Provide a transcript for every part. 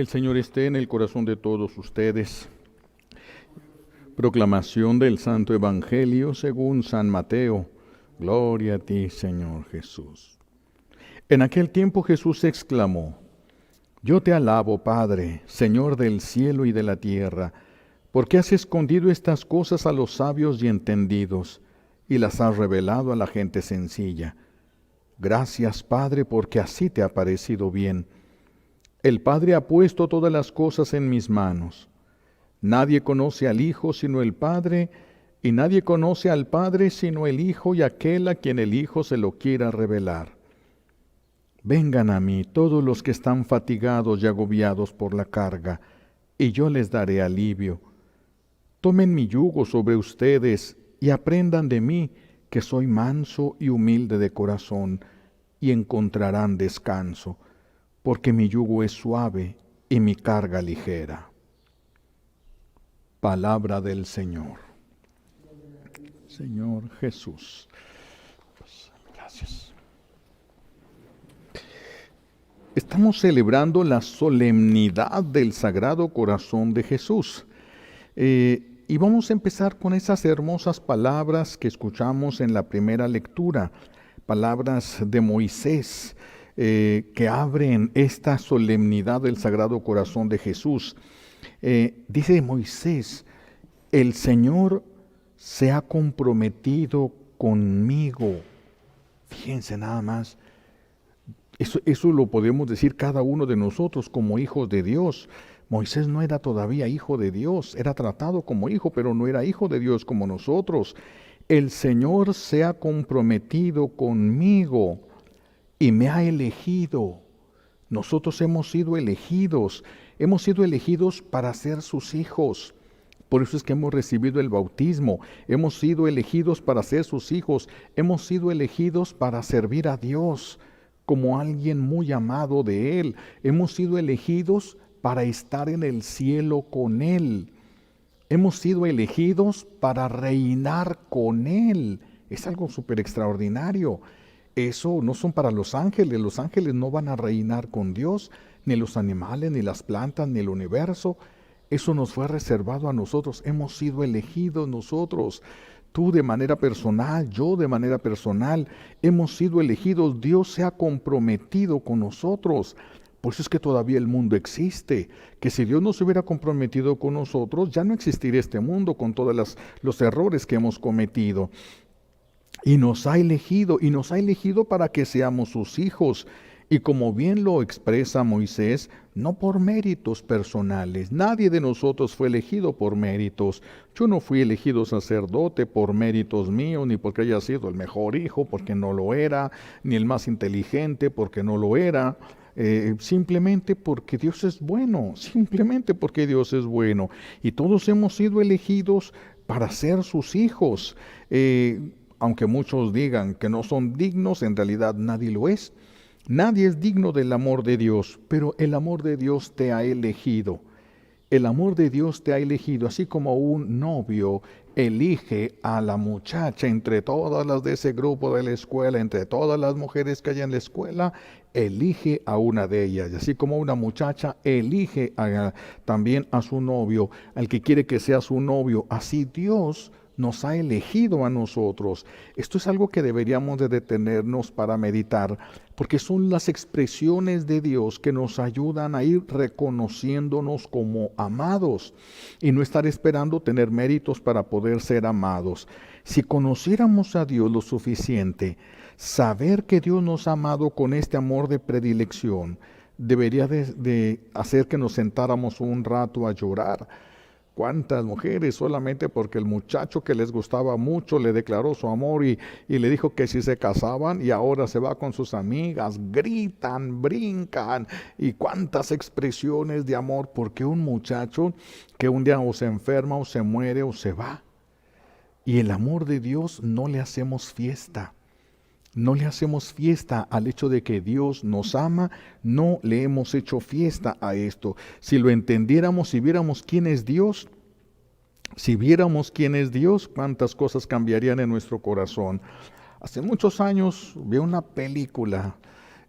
El Señor esté en el corazón de todos ustedes. Proclamación del Santo Evangelio según San Mateo. Gloria a ti, Señor Jesús. En aquel tiempo Jesús exclamó: Yo te alabo, Padre, Señor del cielo y de la tierra, porque has escondido estas cosas a los sabios y entendidos, y las has revelado a la gente sencilla. Gracias, Padre, porque así te ha parecido bien. El Padre ha puesto todas las cosas en mis manos. Nadie conoce al Hijo sino el Padre, y nadie conoce al Padre sino el Hijo y aquel a quien el Hijo se lo quiera revelar. Vengan a mí todos los que están fatigados y agobiados por la carga, y yo les daré alivio. Tomen mi yugo sobre ustedes y aprendan de mí, que soy manso y humilde de corazón, y encontrarán descanso, porque mi yugo es suave y mi carga ligera. Palabra del Señor. Señor Jesús. Gracias. Estamos celebrando la solemnidad del Sagrado Corazón de Jesús. Y vamos a empezar con esas hermosas palabras que escuchamos en la primera lectura, palabras de Moisés, que abren esta solemnidad del Sagrado Corazón de Jesús. Dice Moisés: el Señor se ha comprometido conmigo. Fíjense nada más. Eso lo podemos decir cada uno de nosotros como hijos de Dios. Moisés no era todavía hijo de Dios, era tratado como hijo, pero no era hijo de Dios como nosotros. El Señor se ha comprometido conmigo y me ha elegido. Nosotros hemos sido elegidos para ser sus hijos. Por eso es que hemos recibido el bautismo, hemos sido elegidos para ser sus hijos, hemos sido elegidos para servir a Dios como alguien muy amado de Él, hemos sido elegidos para estar en el cielo con Él, hemos sido elegidos para reinar con Él. Es algo súper extraordinario. Eso no son para los ángeles no van a reinar con Dios, ni los animales, ni las plantas, ni el universo. Eso nos fue reservado a nosotros, hemos sido elegidos nosotros. Tú de manera personal, yo de manera personal, hemos sido elegidos. Dios se ha comprometido con nosotros. Por eso es que todavía el mundo existe, que si Dios no se hubiera comprometido con nosotros, ya no existiría este mundo con todos los errores que hemos cometido. Y nos ha elegido para que seamos sus hijos. Y como bien lo expresa Moisés, no por méritos personales. Nadie de nosotros fue elegido por méritos. Yo no fui elegido sacerdote por méritos míos, ni porque haya sido el mejor hijo, porque no lo era, ni el más inteligente, porque no lo era. Simplemente porque Dios es bueno, Y todos hemos sido elegidos para ser sus hijos. Aunque muchos digan que no son dignos, en realidad nadie lo es. Nadie es digno del amor de Dios, pero el amor de Dios te ha elegido. El amor de Dios te ha elegido, así como un novio elige a la muchacha entre todas las de ese grupo de la escuela, entre todas las mujeres que hay en la escuela, elige a una de ellas. Y así como una muchacha elige también a su novio, al que quiere que sea su novio, así Dios nos ha elegido a nosotros. Esto es algo que deberíamos de detenernos para meditar, porque son las expresiones de Dios que nos ayudan a ir reconociéndonos como amados y no estar esperando tener méritos para poder ser amados. Si conociéramos a Dios lo suficiente, saber que Dios nos ha amado con este amor de predilección, debería de hacer que nos sentáramos un rato a llorar. ¿Cuántas mujeres solamente porque el muchacho que les gustaba mucho le declaró su amor y le dijo que si se casaban, y ahora se va con sus amigas, gritan, brincan, y cuántas expresiones de amor porque un muchacho que un día o se enferma o se muere o se va? Y el amor de Dios no le hacemos fiesta. No le hacemos fiesta al hecho de que Dios nos ama, no le hemos hecho fiesta a esto. Si lo entendiéramos, si viéramos quién es Dios, cuántas cosas cambiarían en nuestro corazón. Hace muchos años vi una película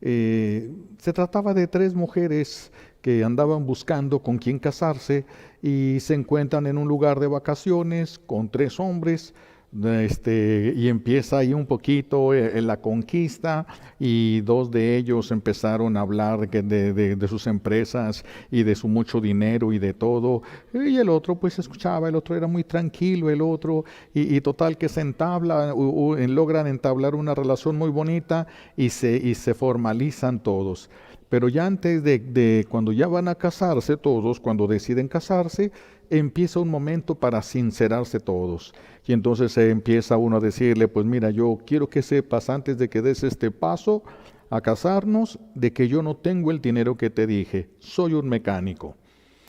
Se trataba de 3 mujeres que andaban buscando con quién casarse y se encuentran en un lugar de vacaciones con 3 hombres. Y empieza ahí un poquito la conquista y 2 de ellos empezaron a hablar de sus empresas y de su mucho dinero y de todo, y el otro pues escuchaba, el otro era muy tranquilo, el otro, y total que se entabla, logran entablar una relación muy bonita y se formalizan todos. Pero ya antes de cuando ya van a casarse todos, cuando deciden casarse, empieza un momento para sincerarse todos. Y entonces empieza uno a decirle, pues mira, yo quiero que sepas antes de que des este paso a casarnos, de que yo no tengo el dinero que te dije, soy un mecánico.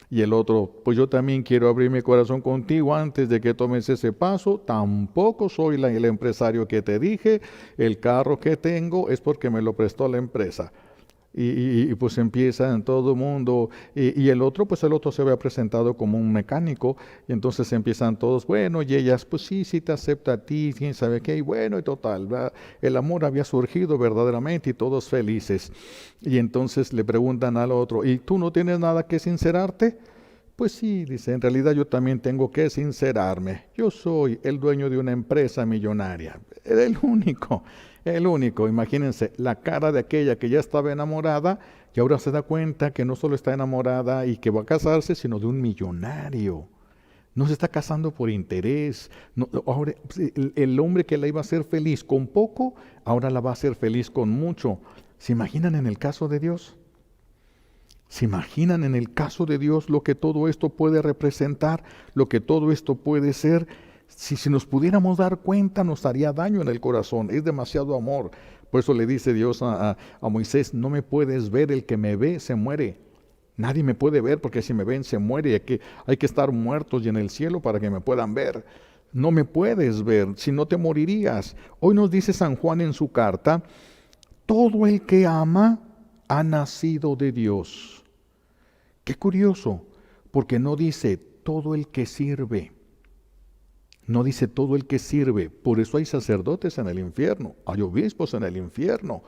Y el otro, pues yo también quiero abrir mi corazón contigo antes de que tomes ese paso, tampoco soy el empresario que te dije, el carro que tengo es porque me lo prestó la empresa. Pues empieza en todo el mundo, y el otro, pues el otro se había presentado como un mecánico, y entonces empiezan todos, bueno, y ellas, pues sí, sí te acepta a ti, quién sabe qué, y bueno, y total, ¿verdad? El amor había surgido verdaderamente y todos felices. Y entonces le preguntan al otro, ¿y tú no tienes nada que sincerarte? Pues sí, dice, en realidad yo también tengo que sincerarme. Yo soy el dueño de una empresa millonaria. Era el único, el único. Imagínense, la cara de aquella que ya estaba enamorada y ahora se da cuenta que no solo está enamorada y que va a casarse, sino de un millonario. No se está casando por interés. No, ahora, el hombre que la iba a hacer feliz con poco, ahora la va a hacer feliz con mucho. ¿Se imaginan en el caso de Dios? ¿Se imaginan en el caso de Dios lo que todo esto puede representar, lo que todo esto puede ser? Si nos pudiéramos dar cuenta, nos haría daño en el corazón. Es demasiado amor. Por eso le dice Dios a Moisés, no me puedes ver, el que me ve se muere. Nadie me puede ver porque si me ven se muere. Hay que estar muertos y en el cielo para que me puedan ver. No me puedes ver, si no te morirías. Hoy nos dice San Juan en su carta, todo el que ama ha nacido de Dios. Qué curioso, porque no dice todo el que sirve. No dice todo el que sirve. Por eso hay sacerdotes en el infierno, hay obispos en el infierno.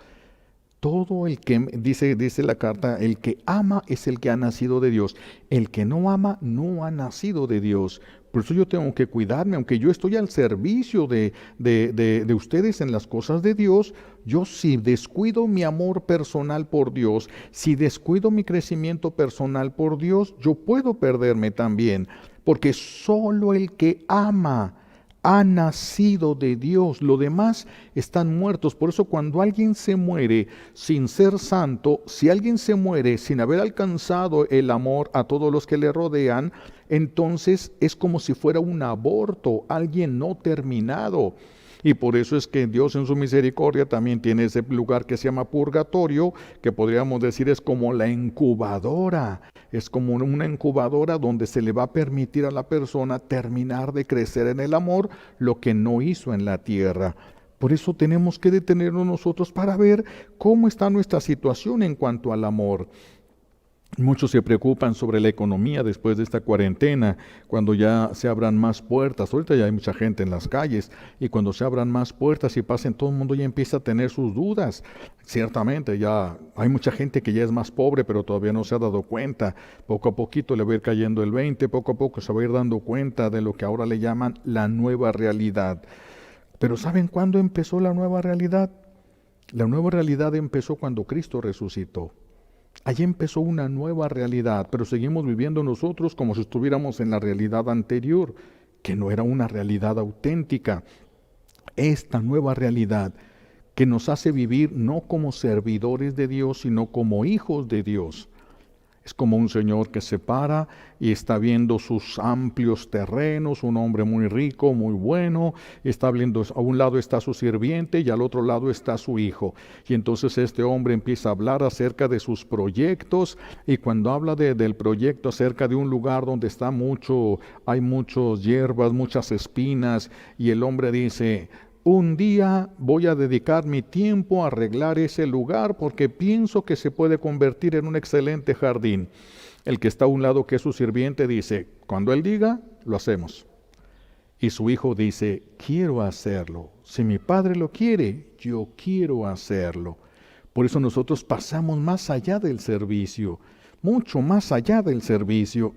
Todo el que, dice la carta, el que ama es el que ha nacido de Dios. El que no ama no ha nacido de Dios. Por eso yo tengo que cuidarme, aunque yo estoy al servicio de ustedes en las cosas de Dios, yo si descuido mi amor personal por Dios, si descuido mi crecimiento personal por Dios, yo puedo perderme también, porque solo el que ama ha nacido de Dios, lo demás están muertos. Por eso cuando alguien se muere sin ser santo, si alguien se muere sin haber alcanzado el amor a todos los que le rodean, entonces es como si fuera un aborto, alguien no terminado. Y por eso es que Dios en su misericordia también tiene ese lugar que se llama purgatorio, que podríamos decir es como la incubadora. Es como una incubadora donde se le va a permitir a la persona terminar de crecer en el amor lo que no hizo en la tierra. Por eso tenemos que detenernos nosotros para ver cómo está nuestra situación en cuanto al amor. Muchos se preocupan sobre la economía después de esta cuarentena, cuando ya se abran más puertas. Ahorita ya hay mucha gente en las calles y cuando se abran más puertas y pasen, todo el mundo ya empieza a tener sus dudas. Ciertamente ya hay mucha gente que ya es más pobre, pero todavía no se ha dado cuenta. Poco a poquito le va a ir cayendo el 20, poco a poco se va a ir dando cuenta de lo que ahora le llaman la nueva realidad. Pero ¿saben cuándo empezó la nueva realidad? La nueva realidad empezó cuando Cristo resucitó. Allí empezó una nueva realidad, pero seguimos viviendo nosotros como si estuviéramos en la realidad anterior, que no era una realidad auténtica. Esta nueva realidad que nos hace vivir no como servidores de Dios, sino como hijos de Dios. Es como un señor que se para y está viendo sus amplios terrenos, un hombre muy rico, muy bueno, está viendo, a un lado está su sirviente y al otro lado está su hijo. Y entonces este hombre empieza a hablar acerca de sus proyectos, y cuando habla del proyecto acerca de un lugar donde hay muchas hierbas, muchas espinas, y el hombre dice: un día voy a dedicar mi tiempo a arreglar ese lugar porque pienso que se puede convertir en un excelente jardín. El que está a un lado, que es su sirviente, dice: cuando él diga, lo hacemos. Y su hijo dice: quiero hacerlo. Si mi padre lo quiere, yo quiero hacerlo. Por eso nosotros pasamos más allá del servicio, mucho más allá del servicio.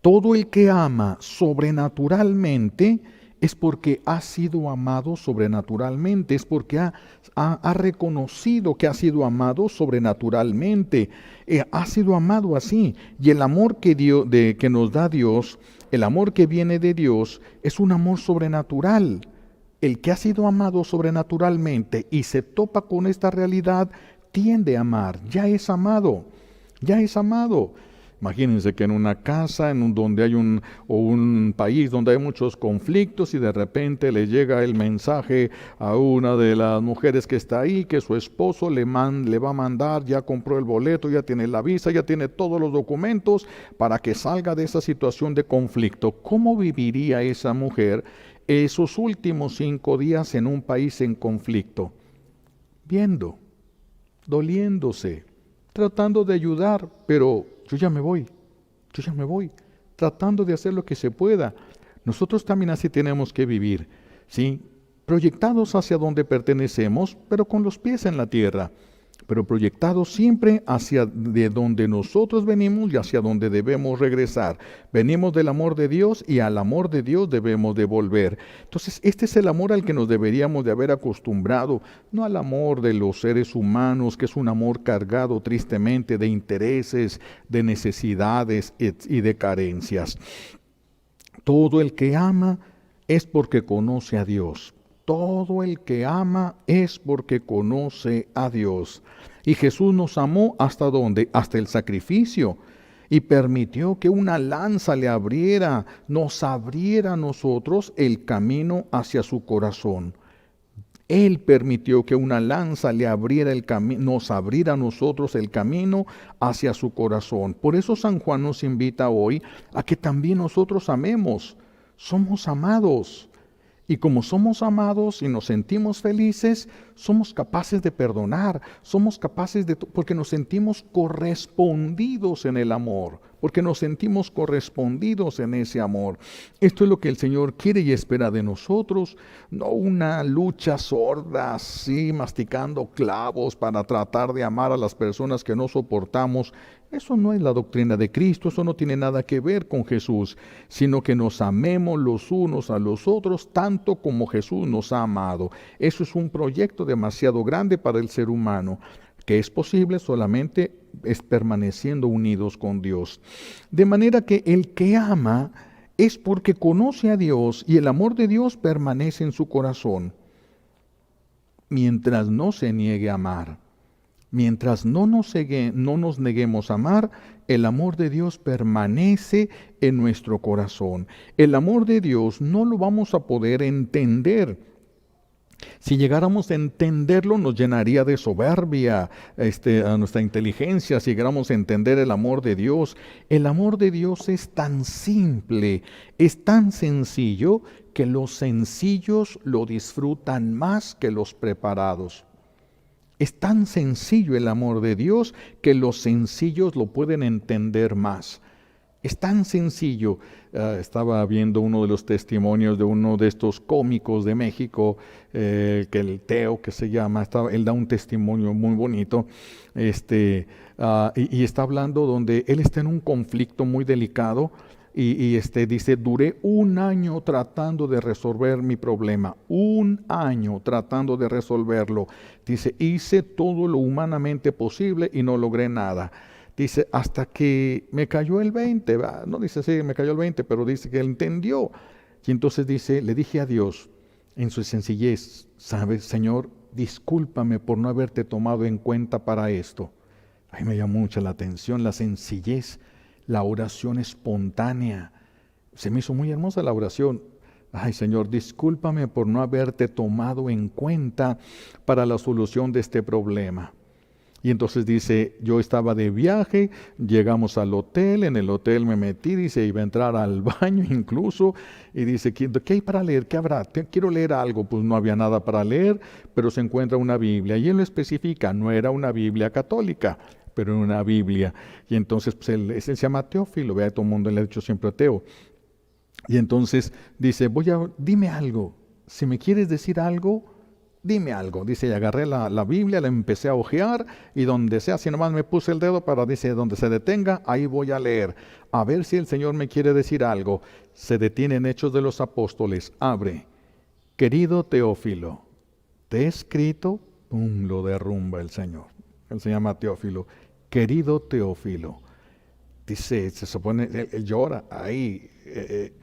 Todo el que ama sobrenaturalmente es porque ha sido amado sobrenaturalmente, es porque ha reconocido que ha sido amado sobrenaturalmente, ha sido amado así. Y el amor que nos da Dios, el amor que viene de Dios, es un amor sobrenatural. El que ha sido amado sobrenaturalmente y se topa con esta realidad, tiende a amar, ya es amado, ya es amado. Imagínense que en una casa donde hay un país donde hay muchos conflictos y de repente le llega el mensaje a una de las mujeres que está ahí que su esposo le va a mandar, ya compró el boleto, ya tiene la visa, ya tiene todos los documentos para que salga de esa situación de conflicto. ¿Cómo viviría esa mujer esos últimos 5 días en un país en conflicto? Viendo, doliéndose, tratando de ayudar, pero yo ya me voy, tratando de hacer lo que se pueda. Nosotros también así tenemos que vivir, ¿sí? Proyectados hacia donde pertenecemos, pero con los pies en la tierra, pero proyectados siempre hacia de donde nosotros venimos y hacia donde debemos regresar. Venimos del amor de Dios y al amor de Dios debemos de volver. Entonces, este es el amor al que nos deberíamos de haber acostumbrado, no al amor de los seres humanos, que es un amor cargado tristemente de intereses, de necesidades y de carencias. Todo el que ama es porque conoce a Dios. Todo el que ama es porque conoce a Dios. Y Jesús nos amó ¿hasta dónde? Hasta el sacrificio. Y permitió que una lanza nos abriera a nosotros el camino hacia su corazón. Él permitió que una lanza nos abriera a nosotros el camino hacia su corazón. Por eso San Juan nos invita hoy a que también nosotros amemos. Somos amados. Y como somos amados y nos sentimos felices, somos capaces de perdonar, porque nos sentimos correspondidos en el amor, porque nos sentimos correspondidos en ese amor. Esto es lo que el Señor quiere y espera de nosotros, no una lucha sorda, así masticando clavos para tratar de amar a las personas que no soportamos. Eso no es la doctrina de Cristo, eso no tiene nada que ver con Jesús, sino que nos amemos los unos a los otros tanto como Jesús nos ha amado. Eso es un proyecto demasiado grande para el ser humano, que es posible solamente permaneciendo unidos con Dios. De manera que el que ama es porque conoce a Dios y el amor de Dios permanece en su corazón, mientras no se niegue a amar. Mientras no nos neguemos a amar, el amor de Dios permanece en nuestro corazón. El amor de Dios no lo vamos a poder entender. Si llegáramos a entenderlo, nos llenaría de soberbia a nuestra inteligencia. Si llegáramos a entender el amor de Dios es tan simple, es tan sencillo, que los sencillos lo disfrutan más que los preparados. Es tan sencillo el amor de Dios que los sencillos lo pueden entender más. Es tan sencillo. Estaba viendo uno de los testimonios de uno de estos cómicos de México, que el Teo, que se llama, él da un testimonio muy bonito, y está hablando donde él está en un conflicto muy delicado. Y dice, duré 1 año tratando de resolver mi problema, 1 año tratando de resolverlo. Dice, hice todo lo humanamente posible y no logré nada. Dice, hasta que me cayó el 20, no dice sí, me cayó el 20, pero dice que él entendió. Y entonces dice, le dije a Dios, en su sencillez, ¿sabes, Señor? Discúlpame por no haberte tomado en cuenta para esto. A mí me llamó mucho la atención la sencillez, la oración espontánea. Se me hizo muy hermosa la oración. Ay, Señor, discúlpame por no haberte tomado en cuenta para la solución de este problema. Y entonces dice, yo estaba de viaje, llegamos al hotel, en el hotel me metí, dice, iba a entrar al baño incluso, y dice, ¿qué hay para leer? ¿Qué habrá? Quiero leer algo. Pues no había nada para leer, pero se encuentra una Biblia, y él lo especifica, no era una Biblia católica, pero en una Biblia. Y entonces pues él se llama Teófilo, vea, todo el mundo le ha dicho siempre Teo. Y entonces dice, dime algo, si me quieres decir algo, dime algo. Dice, y agarré la Biblia, la empecé a hojear y donde sea, si nomás me puse el dedo para, dice, donde se detenga, ahí voy a leer. A ver si el Señor me quiere decir algo. Se detiene en Hechos de los Apóstoles. Abre. Querido Teófilo, te he escrito, ¡pum!, lo derrumba el Señor. Él se llama Teófilo. Querido Teófilo. Dice, se supone, él llora ahí.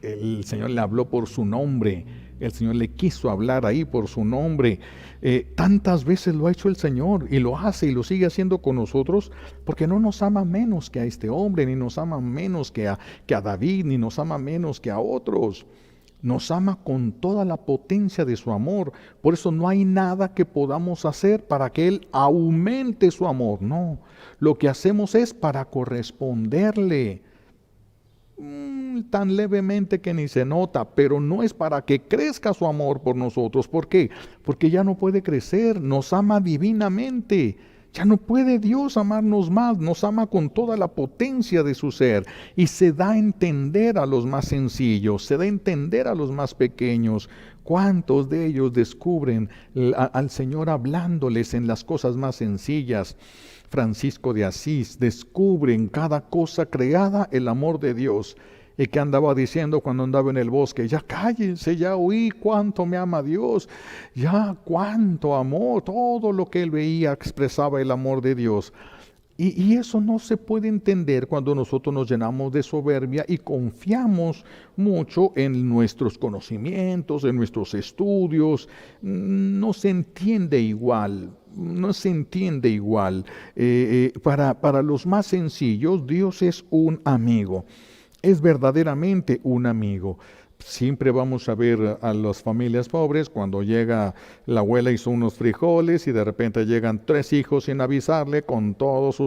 El Señor le habló por su nombre. El Señor le quiso hablar ahí por su nombre. Tantas veces lo ha hecho el Señor y lo hace y lo sigue haciendo con nosotros porque no nos ama menos que a este hombre, ni nos ama menos que a David, ni nos ama menos que a otros. Nos ama con toda la potencia de su amor. Por eso no hay nada que podamos hacer para que Él aumente su amor. No, lo que hacemos es para corresponderle. Tan levemente que ni se nota, pero no es para que crezca su amor por nosotros. ¿Por qué? Porque ya no puede crecer, nos ama divinamente. Ya no puede Dios amarnos más, nos ama con toda la potencia de su ser y se da a entender a los más sencillos, se da a entender a los más pequeños. ¿Cuántos de ellos descubren al Señor hablándoles en las cosas más sencillas? Francisco de Asís descubre en cada cosa creada el amor de Dios. ¿Y que andaba diciendo cuando andaba en el bosque? Ya cállense, ya oí cuánto me ama Dios, ya cuánto amor, todo lo que él veía expresaba el amor de Dios. Y eso no se puede entender cuando nosotros nos llenamos de soberbia y confiamos mucho en nuestros conocimientos, en nuestros estudios. No se entiende igual. No se entiende igual. Para los más sencillos, Dios es un amigo. Es verdaderamente un amigo. Siempre vamos a ver a las familias pobres cuando llega la abuela hizo unos frijoles y de repente llegan 3 hijos sin avisarle con todos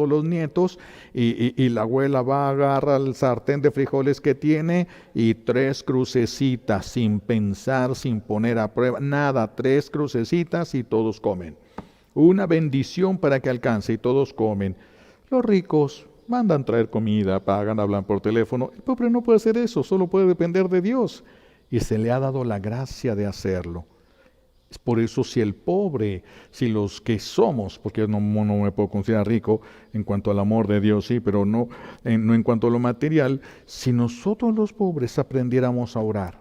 los nietos y la abuela va a agarrar el sartén de frijoles que tiene y 3 crucecitas sin pensar, sin poner a prueba, nada, 3 crucecitas y todos comen. Una bendición para que alcance y todos comen. Los ricos mandan traer comida, pagan, hablan por teléfono. El pobre no puede hacer eso, solo puede depender de Dios. Y se le ha dado la gracia de hacerlo. Es por eso si el pobre, si los que somos, porque no me puedo considerar rico en cuanto al amor de Dios, sí, pero no en cuanto a lo material, si nosotros los pobres aprendiéramos a orar,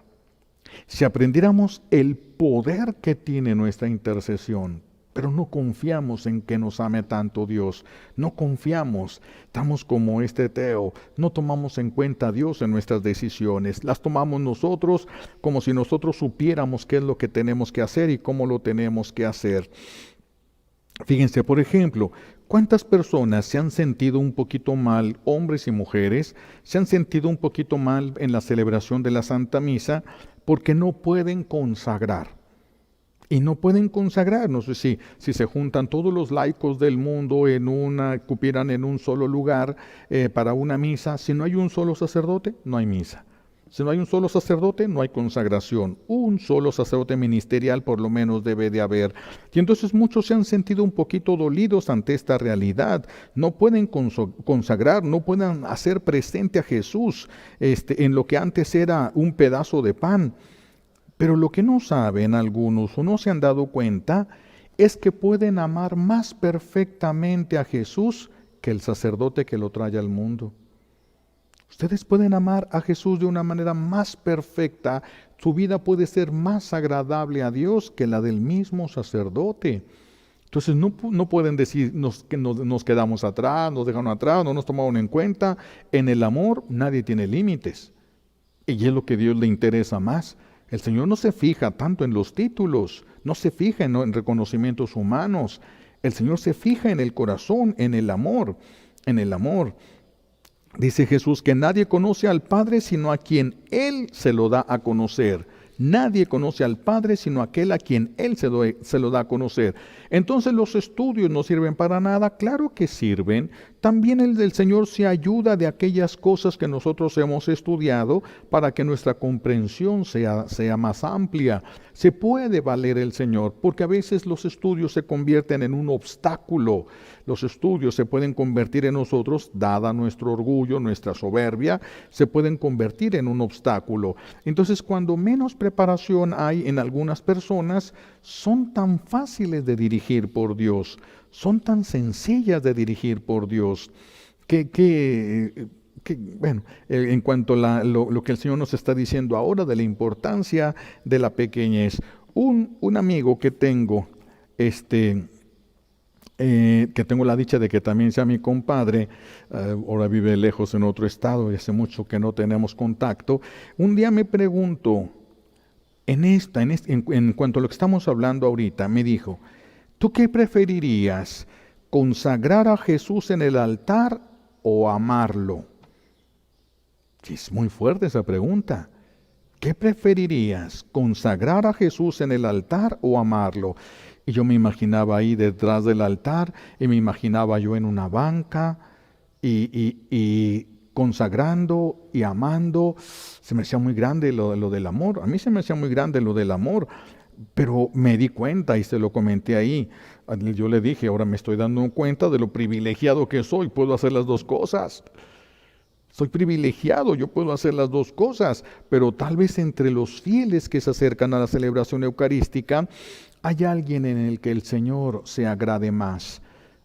si aprendiéramos el poder que tiene nuestra intercesión, pero no confiamos en que nos ame tanto Dios. No confiamos. Estamos como este Teo. No tomamos en cuenta a Dios en nuestras decisiones. Las tomamos nosotros como si nosotros supiéramos qué es lo que tenemos que hacer y cómo lo tenemos que hacer. Fíjense, por ejemplo, ¿cuántas personas se han sentido un poquito mal, hombres y mujeres, se han sentido un poquito mal en la celebración de la Santa Misa porque no pueden consagrar? Y no pueden consagrar, no sé si se juntan todos los laicos del mundo cupieran en un solo lugar para una misa. Si no hay un solo sacerdote, no hay misa. Si no hay un solo sacerdote, no hay consagración. Un solo sacerdote ministerial por lo menos debe de haber. Y entonces muchos se han sentido un poquito dolidos ante esta realidad. No pueden consagrar, no pueden hacer presente a Jesús en lo que antes era un pedazo de pan. Pero lo que no saben algunos o no se han dado cuenta es que pueden amar más perfectamente a Jesús que el sacerdote que lo trae al mundo. Ustedes pueden amar a Jesús de una manera más perfecta. Su vida puede ser más agradable a Dios que la del mismo sacerdote. Entonces no pueden decir que nos quedamos atrás, nos dejaron atrás, no nos tomaron en cuenta. En el amor nadie tiene límites. Y es lo que a Dios le interesa más. El Señor no se fija tanto en los títulos, no se fija en reconocimientos humanos. El Señor se fija en el corazón, en el amor, en el amor. Dice Jesús que nadie conoce al Padre sino a quien Él se lo da a conocer. Nadie conoce al Padre sino aquel a quien Él se lo da a conocer. Entonces los estudios no sirven para nada. Claro que sirven. También el del Señor se ayuda de aquellas cosas que nosotros hemos estudiado para que nuestra comprensión sea más amplia. Se puede valer el Señor porque a veces los estudios se convierten en un obstáculo. Los estudios se pueden convertir en nosotros, dada nuestro orgullo, nuestra soberbia, se pueden convertir en un obstáculo. Entonces, cuando menos preparación hay en algunas personas, son tan fáciles de dirigir por Dios, son tan sencillas de dirigir por Dios, bueno, en cuanto a lo que el Señor nos está diciendo ahora de la importancia de la pequeñez. Un amigo que tengo, que tengo la dicha de que también sea mi compadre, ahora vive lejos en otro estado y hace mucho que no tenemos contacto, un día me preguntó, en cuanto a lo que estamos hablando ahorita, me dijo, ¿tú qué preferirías? ¿Consagrar a Jesús en el altar o amarlo? Y es muy fuerte esa pregunta. ¿Qué preferirías? ¿Consagrar a Jesús en el altar o amarlo? Y yo me imaginaba ahí detrás del altar, y me imaginaba yo en una banca, y consagrando y amando. Se me hacía muy grande lo del amor. A mí se me hacía muy grande lo del amor, pero me di cuenta y se lo comenté ahí. Yo le dije, ahora me estoy dando cuenta de lo privilegiado que soy, puedo hacer las dos cosas. Soy privilegiado, yo puedo hacer las dos cosas, pero tal vez entre los fieles que se acercan a la celebración eucarística, hay alguien en el que el Señor se agrade más.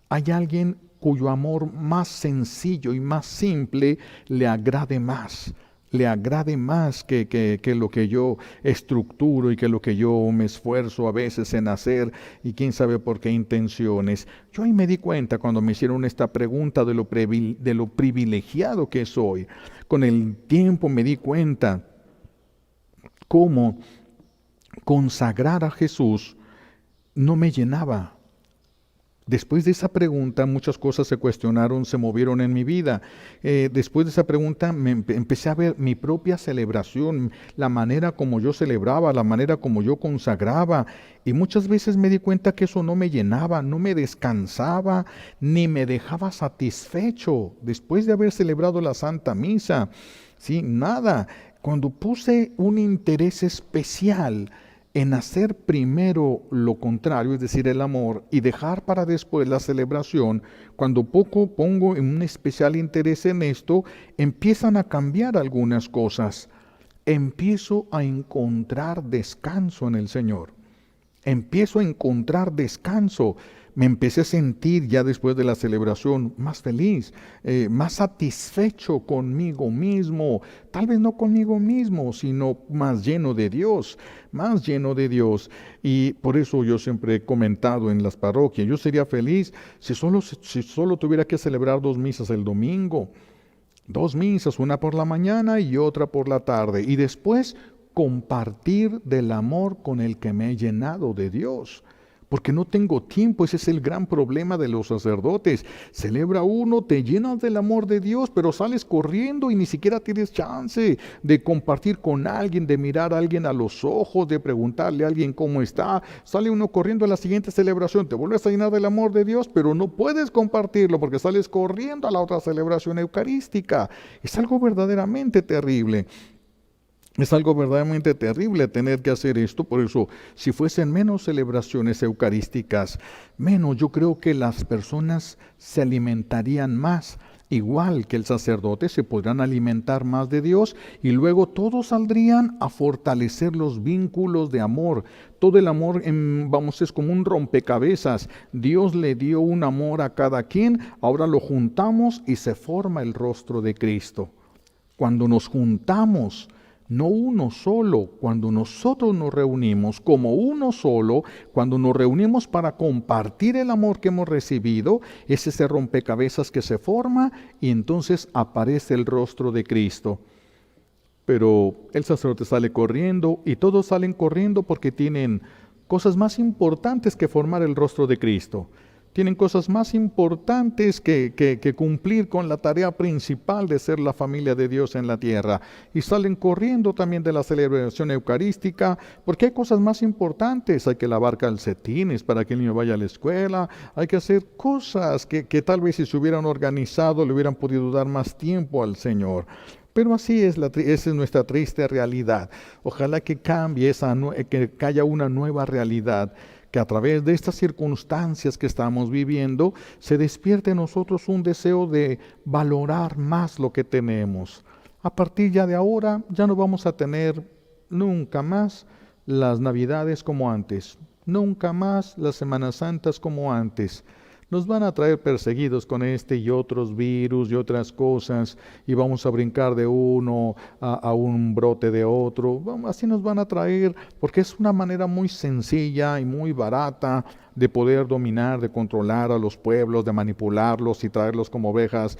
Hay alguien cuyo amor más sencillo y más simple le agrade más. Le agrade más que lo que yo estructuro y que lo que yo me esfuerzo a veces en hacer y quién sabe por qué intenciones. Yo ahí me di cuenta cuando me hicieron esta pregunta de lo privilegiado que soy. Con el tiempo me di cuenta cómo consagrar a Jesús no me llenaba. Después de esa pregunta, muchas cosas se cuestionaron, se movieron en mi vida. Después de esa pregunta, empecé a ver mi propia celebración, la manera como yo celebraba, la manera como yo consagraba. Y muchas veces me di cuenta que eso no me llenaba, no me descansaba, ni me dejaba satisfecho después de haber celebrado la Santa Misa. Sí, nada. Cuando puse un interés especial en hacer primero lo contrario, es decir, el amor, y dejar para después la celebración, cuando poco pongo un especial interés en esto, empiezan a cambiar algunas cosas. Empiezo a encontrar descanso en el Señor. Empiezo a encontrar descanso. Me empecé a sentir ya después de la celebración más feliz, más satisfecho conmigo mismo. Tal vez no conmigo mismo, sino más lleno de Dios, más lleno de Dios. Y por eso yo siempre he comentado en las parroquias, yo sería feliz si solo tuviera que celebrar 2 misas el domingo. 2 misas, una por la mañana y otra por la tarde. Y después compartir del amor con el que me he llenado de Dios. Porque no tengo tiempo, ese es el gran problema de los sacerdotes. Celebra uno, te llenas del amor de Dios, pero sales corriendo y ni siquiera tienes chance de compartir con alguien, de mirar a alguien a los ojos, de preguntarle a alguien cómo está. Sale uno corriendo a la siguiente celebración, te vuelves a llenar del amor de Dios, pero no puedes compartirlo porque sales corriendo a la otra celebración eucarística. Es algo verdaderamente terrible. Es algo verdaderamente terrible tener que hacer esto, por eso si fuesen menos celebraciones eucarísticas, menos, yo creo que las personas se alimentarían más, igual que el sacerdote, se podrán alimentar más de Dios y luego todos saldrían a fortalecer los vínculos de amor. Todo el amor, es como un rompecabezas. Dios le dio un amor a cada quien, ahora lo juntamos y se forma el rostro de Cristo. Cuando nos juntamos, no uno solo, cuando nosotros nos reunimos como uno solo, cuando nos reunimos para compartir el amor que hemos recibido, es ese rompecabezas que se forma y entonces aparece el rostro de Cristo. Pero el sacerdote sale corriendo y todos salen corriendo porque tienen cosas más importantes que formar el rostro de Cristo. Tienen cosas más importantes que cumplir con la tarea principal de ser la familia de Dios en la tierra. Y salen corriendo también de la celebración eucarística, porque hay cosas más importantes. Hay que lavar calcetines para que el niño vaya a la escuela. Hay que hacer cosas que tal vez si se hubieran organizado le hubieran podido dar más tiempo al Señor. Pero así es, esa es nuestra triste realidad. Ojalá que cambie, que haya una nueva realidad, que a través de estas circunstancias que estamos viviendo, se despierte en nosotros un deseo de valorar más lo que tenemos. A partir ya de ahora, ya no vamos a tener nunca más las Navidades como antes, nunca más las Semanas Santas como antes. Nos van a traer perseguidos con este y otros virus y otras cosas, y vamos a brincar de uno a un brote de otro. Así nos van a traer, porque es una manera muy sencilla y muy barata de poder dominar, de controlar a los pueblos, de manipularlos y traerlos como ovejas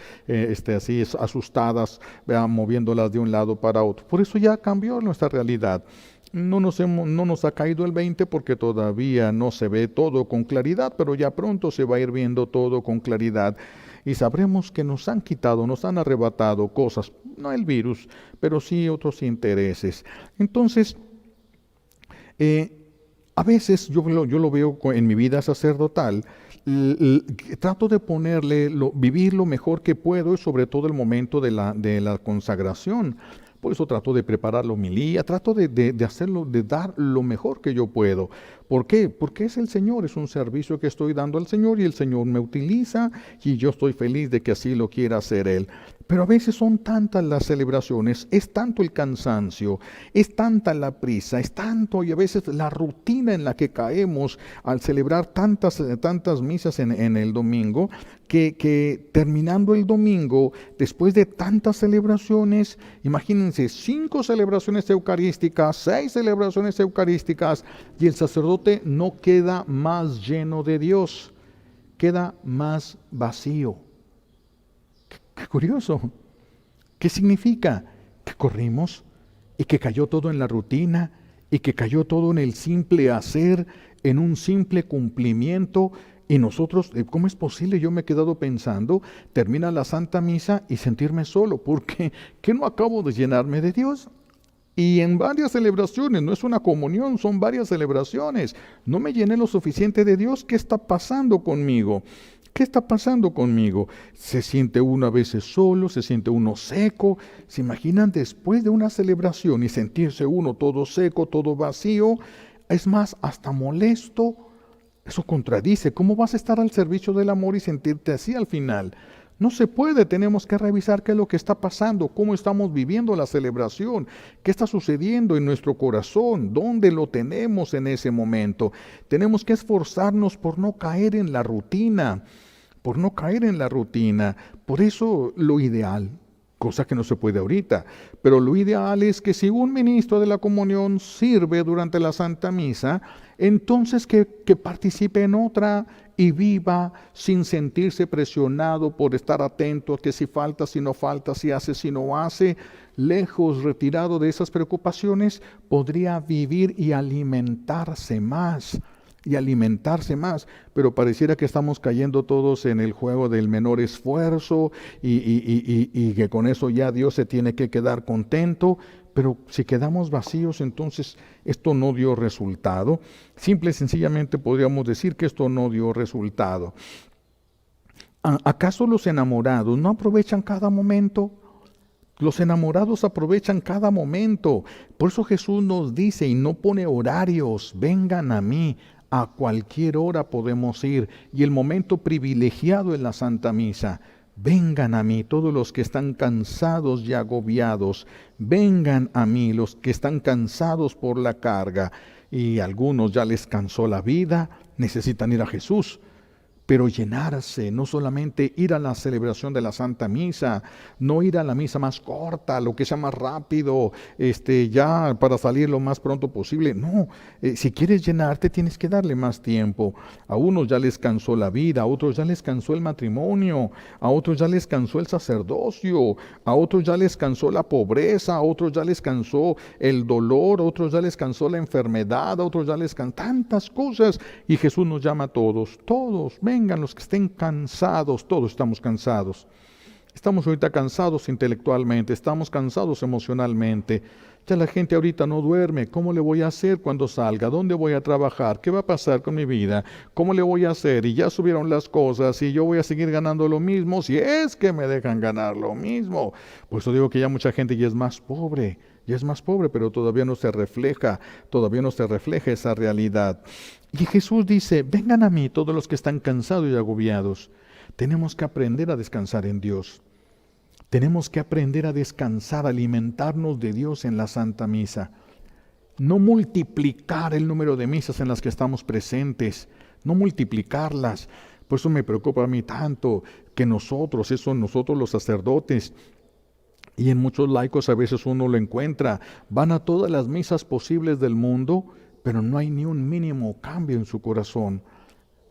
así asustadas, moviéndolas de un lado para otro. Por eso ya cambió nuestra realidad. No nos ha caído el 20 porque todavía no se ve todo con claridad, pero ya pronto se va a ir viendo todo con claridad y sabremos que nos han quitado, nos han arrebatado cosas, no el virus, pero sí otros intereses. Entonces, a veces yo lo veo en mi vida sacerdotal, trato de vivir lo mejor que puedo, y sobre todo el momento de la consagración. Por eso trato de preparar la homilía, trato de hacerlo, de dar lo mejor que yo puedo. ¿Por qué? Porque es el Señor, es un servicio que estoy dando al Señor y el Señor me utiliza y yo estoy feliz de que así lo quiera hacer Él. Pero a veces son tantas las celebraciones, es tanto el cansancio, es tanta la prisa, es tanto y a veces la rutina en la que caemos al celebrar tantas misas en el domingo, que terminando el domingo, después de tantas celebraciones, imagínense, 5 celebraciones eucarísticas, 6 celebraciones eucarísticas, y el sacerdote no queda más lleno de Dios, queda más vacío. Qué curioso. ¿Qué significa? Que corrimos y que cayó todo en la rutina y que cayó todo en el simple hacer, en un simple cumplimiento. Y nosotros, ¿cómo es posible? Yo me he quedado pensando, termina la Santa Misa y sentirme solo, porque ¿qué no acabo de llenarme de Dios? Y en varias celebraciones, no es una comunión, son varias celebraciones. No me llené lo suficiente de Dios. ¿Qué está pasando conmigo? ¿Qué está pasando conmigo? Se siente uno a veces solo, se siente uno seco. ¿Se imaginan después de una celebración y sentirse uno todo seco, todo vacío? Es más, hasta molesto. Eso contradice. ¿Cómo vas a estar al servicio del amor y sentirte así al final? No se puede, tenemos que revisar qué es lo que está pasando, cómo estamos viviendo la celebración, qué está sucediendo en nuestro corazón, dónde lo tenemos en ese momento. Tenemos que esforzarnos por no caer en la rutina, por no caer en la rutina. Por eso lo ideal, cosa que no se puede ahorita, pero lo ideal es que si un ministro de la comunión sirve durante la Santa Misa, entonces que participe en otra y viva sin sentirse presionado por estar atento a que si falta, si no falta, si hace, si no hace. Lejos, retirado de esas preocupaciones, podría vivir y alimentarse más. Pero pareciera que estamos cayendo todos en el juego del menor esfuerzo y que con eso ya Dios se tiene que quedar contento. Pero si quedamos vacíos, entonces esto no dio resultado. Simple y sencillamente podríamos decir que esto no dio resultado. ¿Acaso los enamorados no aprovechan cada momento? Los enamorados aprovechan cada momento. Por eso Jesús nos dice y no pone horarios: vengan a mí. A cualquier hora podemos ir, y el momento privilegiado en la Santa Misa. Vengan a mí todos los que están cansados y agobiados. Vengan a mí los que están cansados por la carga. Y a algunos ya les cansó la vida, necesitan ir a Jesús. Pero llenarse, no solamente ir a la celebración de la Santa Misa, no ir a la misa más corta, lo que sea más rápido, ya para salir lo más pronto posible. No, si quieres llenarte tienes que darle más tiempo. A unos ya les cansó la vida, a otros ya les cansó el matrimonio, a otros ya les cansó el sacerdocio, a otros ya les cansó la pobreza, a otros ya les cansó el dolor, a otros ya les cansó la enfermedad, a otros ya les cansó tantas cosas. Y Jesús nos llama a todos, vengan los que estén cansados, todos estamos cansados. Estamos ahorita cansados intelectualmente, estamos cansados emocionalmente. Ya la gente ahorita no duerme. ¿Cómo le voy a hacer cuando salga? ¿Dónde voy a trabajar? ¿Qué va a pasar con mi vida? ¿Cómo le voy a hacer? Y ya subieron las cosas y yo voy a seguir ganando lo mismo si es que me dejan ganar lo mismo. Por eso digo que ya mucha gente ya es más pobre. Ya es más pobre, pero todavía no se refleja esa realidad. Y Jesús dice, vengan a mí todos los que están cansados y agobiados. Tenemos que aprender a descansar en Dios. Tenemos que aprender a descansar, alimentarnos de Dios en la Santa Misa. No multiplicar el número de misas en las que estamos presentes, no multiplicarlas. Por eso me preocupa a mí tanto que nosotros los sacerdotes, y en muchos laicos a veces uno lo encuentra, van a todas las misas posibles del mundo, pero no hay ni un mínimo cambio en su corazón.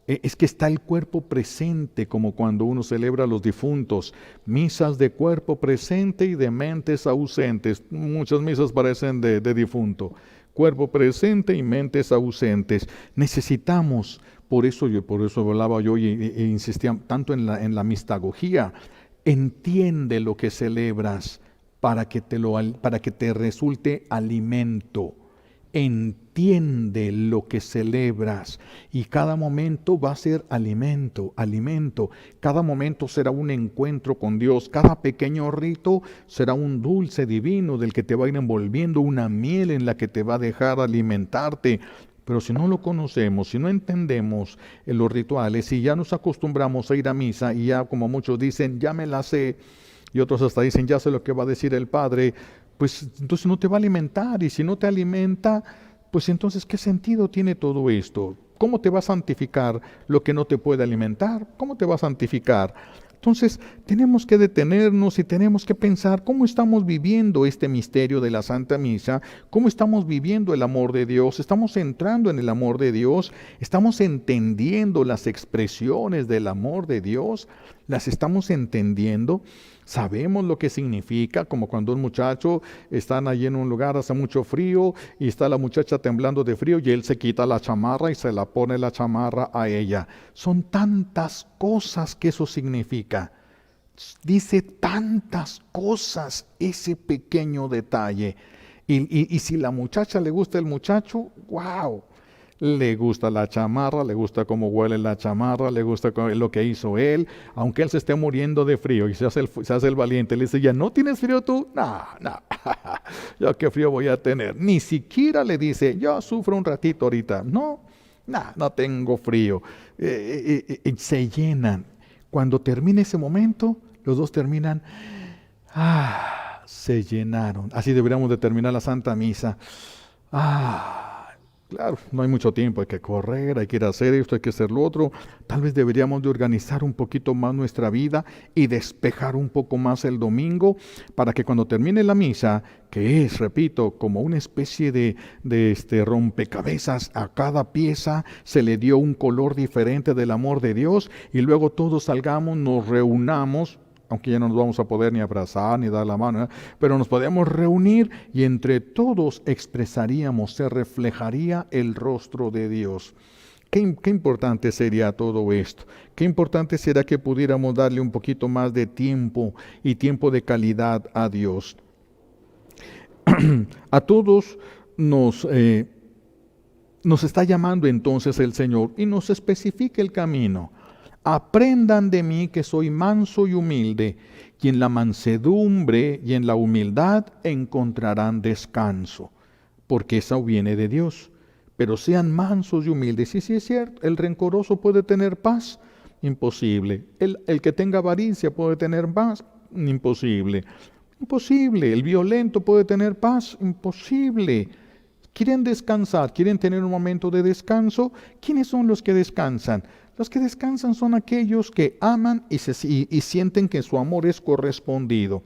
Es que está el cuerpo presente, como cuando uno celebra a los difuntos, misas de cuerpo presente y de mentes ausentes. Muchas misas parecen de difunto, cuerpo presente y mentes ausentes. Necesitamos, por eso hablaba yo e insistía tanto en la mistagogía. Entiende lo que celebras para que te resulte alimento. Entiende lo que celebras y cada momento va a ser alimento. Cada momento será un encuentro con Dios. Cada pequeño rito será un dulce divino del que te va a ir envolviendo, una miel en la que te va a dejar alimentarte. Pero si no lo conocemos, si no entendemos los rituales, si ya nos acostumbramos a ir a misa y ya, como muchos dicen, ya me la sé, y otros hasta dicen, ya sé lo que va a decir el Padre, pues entonces no te va a alimentar, y si no te alimenta, pues entonces ¿qué sentido tiene todo esto? ¿Cómo te va a santificar lo que no te puede alimentar? ¿Cómo te va a santificar? Entonces tenemos que detenernos y tenemos que pensar cómo estamos viviendo este misterio de la Santa Misa, cómo estamos viviendo el amor de Dios, estamos entrando en el amor de Dios, estamos entendiendo las expresiones del amor de Dios, las estamos entendiendo. Sabemos lo que significa, como cuando un muchacho están allí en un lugar, hace mucho frío y está la muchacha temblando de frío y él se quita la chamarra y se la pone la chamarra a ella. Son tantas cosas que eso significa. Dice tantas cosas ese pequeño detalle. Y si la muchacha le gusta el muchacho, ¡wow! Le gusta la chamarra, le gusta cómo huele la chamarra, le gusta lo que hizo él, aunque él se esté muriendo de frío y se hace el valiente, le dice, ¿ya no tienes frío tú? No, yo qué frío voy a tener. Ni siquiera le dice, yo sufro un ratito ahorita. No tengo frío. Se llenan. Cuando termine ese momento, los dos terminan, se llenaron. Así deberíamos de terminar la Santa Misa. Claro, no hay mucho tiempo, hay que correr, hay que ir a hacer esto, hay que hacer lo otro. Tal vez deberíamos de organizar un poquito más nuestra vida y despejar un poco más el domingo para que cuando termine la misa, que es, repito, como una especie de rompecabezas, a cada pieza se le dio un color diferente del amor de Dios y luego todos salgamos, nos reunamos, aunque ya no nos vamos a poder ni abrazar ni dar la mano, pero nos podemos reunir y entre todos se reflejaría el rostro de Dios. Qué importante sería todo esto. Qué importante será que pudiéramos darle un poquito más de tiempo y tiempo de calidad a Dios. A todos nos está llamando entonces el Señor y nos especifica el camino. Aprendan de mí que soy manso y humilde, y en la mansedumbre y en la humildad encontrarán descanso, porque esa viene de Dios. Pero sean mansos y humildes. Y sí es cierto, el rencoroso puede tener paz, imposible. El que tenga avaricia puede tener paz, imposible. Imposible. El violento puede tener paz, imposible. ¿Quieren descansar? ¿Quieren tener un momento de descanso? ¿Quiénes son los que descansan? Los que descansan son aquellos que aman y sienten que su amor es correspondido.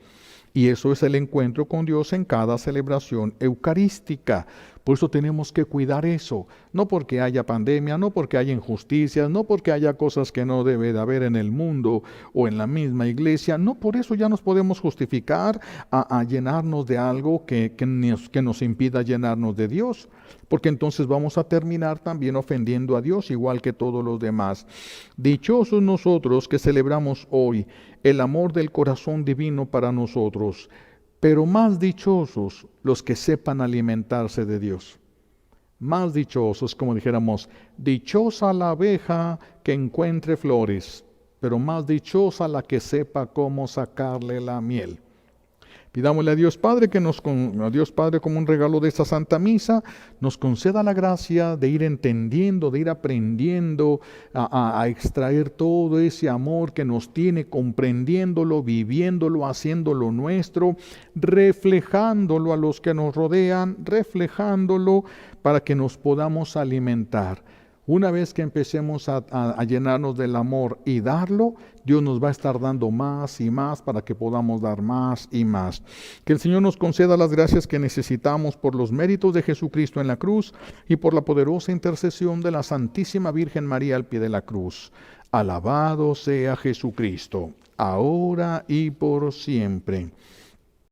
Y eso es el encuentro con Dios en cada celebración eucarística. Por eso tenemos que cuidar eso, no porque haya pandemia, no porque haya injusticias, no porque haya cosas que no debe de haber en el mundo o en la misma iglesia, no por eso ya nos podemos justificar a llenarnos de algo que nos impida llenarnos de Dios, porque entonces vamos a terminar también ofendiendo a Dios igual que todos los demás. Dichosos nosotros que celebramos hoy el amor del corazón divino para nosotros, pero más dichosos los que sepan alimentarse de Dios. Más dichosos, como dijéramos, dichosa la abeja que encuentre flores, pero más dichosa la que sepa cómo sacarle la miel. Pidámosle a Dios Padre a Dios Padre como un regalo de esta Santa Misa, nos conceda la gracia de ir entendiendo, de ir aprendiendo a extraer todo ese amor que nos tiene, comprendiéndolo, viviéndolo, haciéndolo nuestro, reflejándolo a los que nos rodean, reflejándolo para que nos podamos alimentar. Una vez que empecemos a llenarnos del amor y darlo, Dios nos va a estar dando más y más para que podamos dar más y más. Que el Señor nos conceda las gracias que necesitamos por los méritos de Jesucristo en la cruz y por la poderosa intercesión de la Santísima Virgen María al pie de la cruz. Alabado sea Jesucristo, ahora y por siempre.